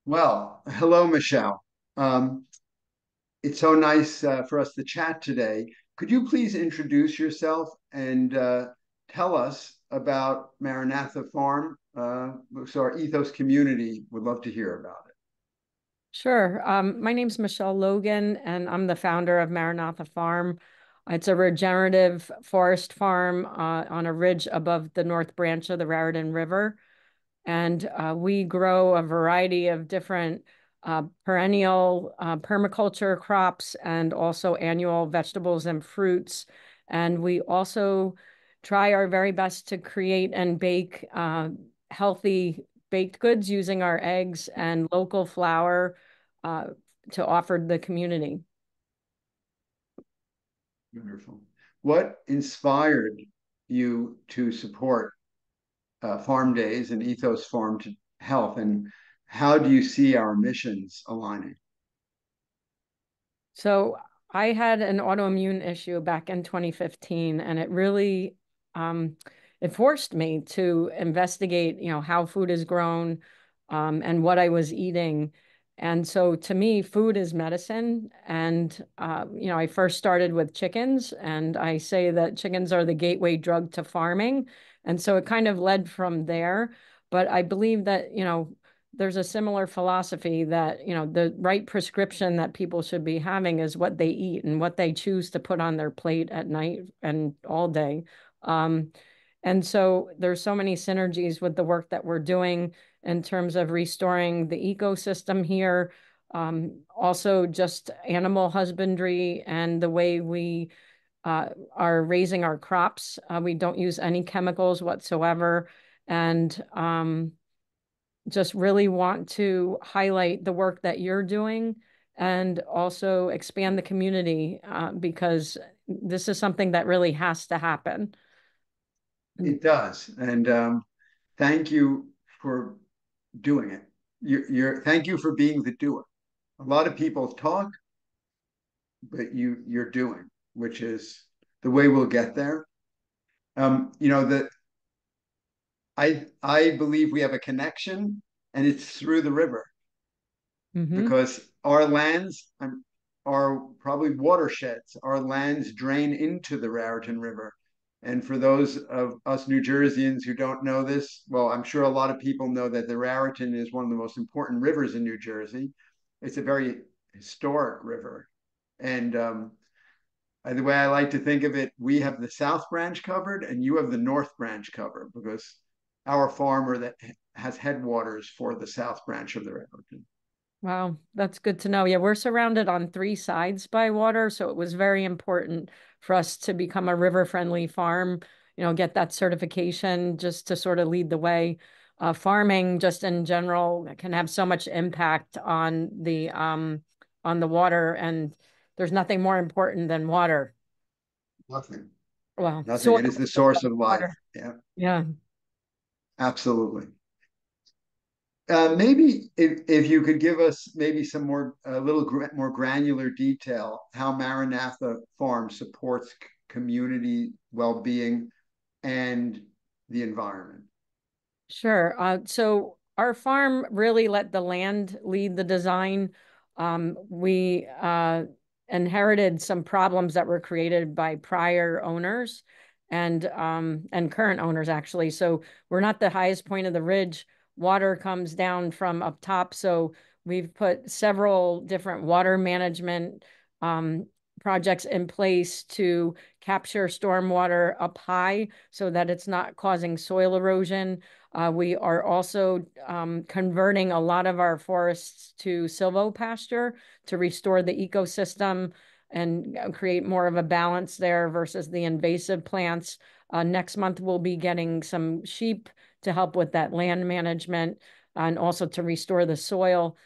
Well, hello, Michelle. Um, it's so nice for us to chat today. Could you please introduce yourself and tell us about Maranatha Farm? So our Ethos community would love to hear about it. Sure. My name's Michele Logan, and I'm the founder of Maranatha Farm. It's a regenerative forest farm on a ridge above the North Branch of the Raritan River. And we grow a variety of different perennial permaculture crops and also annual vegetables and fruits. And we also try our very best to create and bake healthy baked goods using our eggs and local flour uh, to offer the community. Wonderful. What inspired you to support Farm Days and Ethos Farm to Health, and how do you see our missions aligning? So I had an autoimmune issue back in 2015, and it really um, it forced me to investigate, how food is grown, and what I was eating. And so to me, food is medicine. And I first started with chickens, and I say that chickens are the gateway drug to farming. And so it kind of led from there. But I believe that, there's a similar philosophy that, the right prescription that people should be having is what they eat and what they choose to put on their plate at night and all day. Um, and so there's so many synergies with the work that we're doing in terms of restoring the ecosystem here. Also just animal husbandry and the way we are raising our crops. We don't use any chemicals whatsoever. And just really want to highlight the work that you're doing and also expand the community because this is something that really has to happen. It does, and thank you for doing it. Thank you for being the doer. A lot of people talk, but you're doing, which is the way we'll get there. That I believe we have a connection, and it's through the river Hmm. because our lands are probably watersheds. Our lands drain into the Raritan River. And for those of us New Jerseyans who don't know this, well, I'm sure a lot of people know that the Raritan is one of the most important rivers in New Jersey. It's a very historic river. And the way I like to think of it, we have the South Branch covered and you have the North Branch covered because our farmer that has headwaters for the South Branch of the Raritan. Wow, that's good to know. Yeah, we're surrounded on three sides by water, so it was very important for us to become a river-friendly farm, get that certification just to sort of lead the way. Farming just in general can have so much impact on the water, and there's nothing more important than water. Nothing. Well, Nothing. soil, It is the but source of life. water. Yeah, Yeah. absolutely. Maybe if you could give us maybe some more, a little more granular detail, how Maranatha Farm supports community well-being and the environment. Sure. So our farm really let the land lead the design. We inherited some problems that were created by prior owners and current owners actually. So we're not the highest point of the ridge. Water comes down from up top. So we've put several different water management um, projects in place to capture stormwater up high so that it's not causing soil erosion. We are also converting a lot of our forests to silvopasture to restore the ecosystem and create more of a balance there versus the invasive plants. Next month, we'll be getting some sheep to help with that land management and also to restore the soil.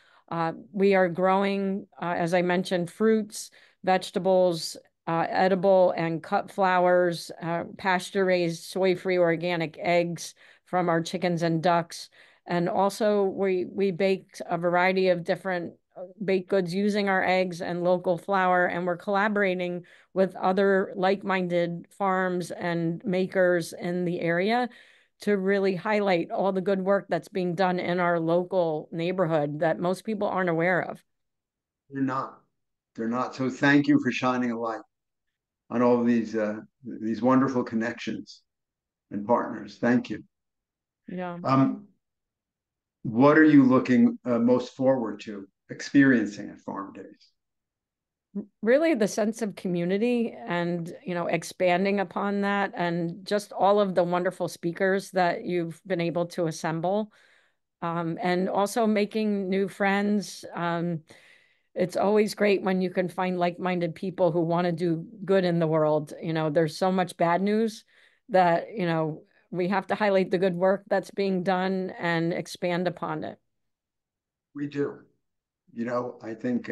We are growing, as I mentioned, fruits, vegetables, edible and cut flowers, pasture raised, soy free organic eggs from our chickens and ducks. And also we bake a variety of different baked goods using our eggs and local flour. And we're collaborating with other like-minded farms and makers in the area to really highlight all the good work that's being done in our local neighborhood that most people aren't aware of. They're not. They're not. So thank you for shining a light on all of these wonderful connections and partners. Thank you. Yeah. What are you looking most forward to experiencing at Farm Days? Really the sense of community and, expanding upon that and just all of the wonderful speakers that you've been able to assemble. And also making new friends. It's always great when you can find like-minded people who want to do good in the world. There's so much bad news that, we have to highlight the good work that's being done and expand upon it. We do. I think,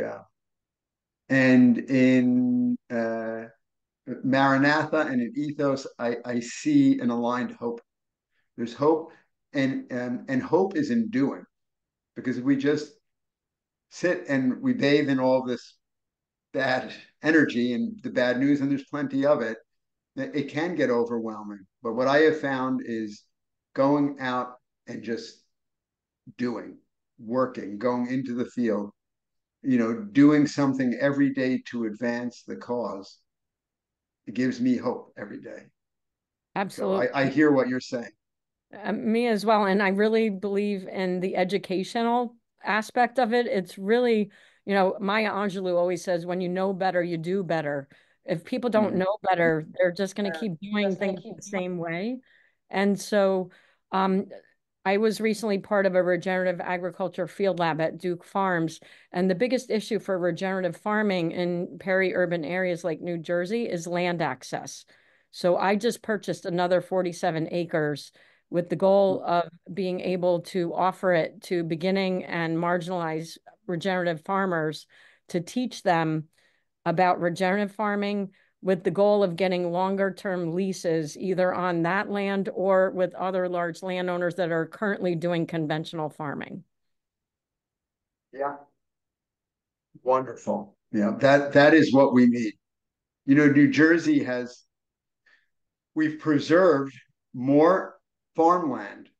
and in Maranatha and in Ethos, I see an aligned hope. There's hope, and hope is in doing, because if we just sit and we bathe in all this bad energy and the bad news, and there's plenty of it, it can get overwhelming. But what I have found is going out and just doing, working, going into the field, doing something every day to advance the cause. It gives me hope every day. So I Absolutely. hear what you're saying. Me as well. And I really believe in the educational aspect of it. It's really, Maya Angelou always says, when you know better, you do better. If people don't Mhm. know better, they're just going to keep doing things the same way. And so um, I was recently part of a regenerative agriculture field lab at Duke Farms. And the biggest issue for regenerative farming in peri-urban areas like New Jersey is land access. So I just purchased another 47 acres with the goal of being able to offer it to beginning and marginalized regenerative farmers to teach them about regenerative farming with the goal of getting longer term leases either on that land or with other large landowners that are currently doing conventional farming. Yeah, wonderful. Yeah, that is what we need. New Jersey we've preserved more farmland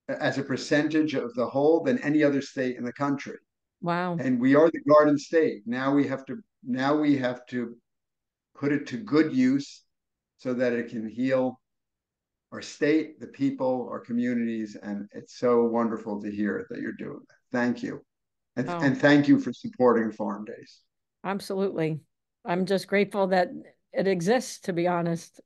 as a percentage of the whole than any other state in the country. Wow. And we are the garden state. Now we have to put it to good use so that it can heal our state, the people, our communities. And it's so wonderful to hear that you're doing that. Thank you. Oh, And thank you for supporting Farm Days. absolutely. I'm just grateful that it exists, to be honest.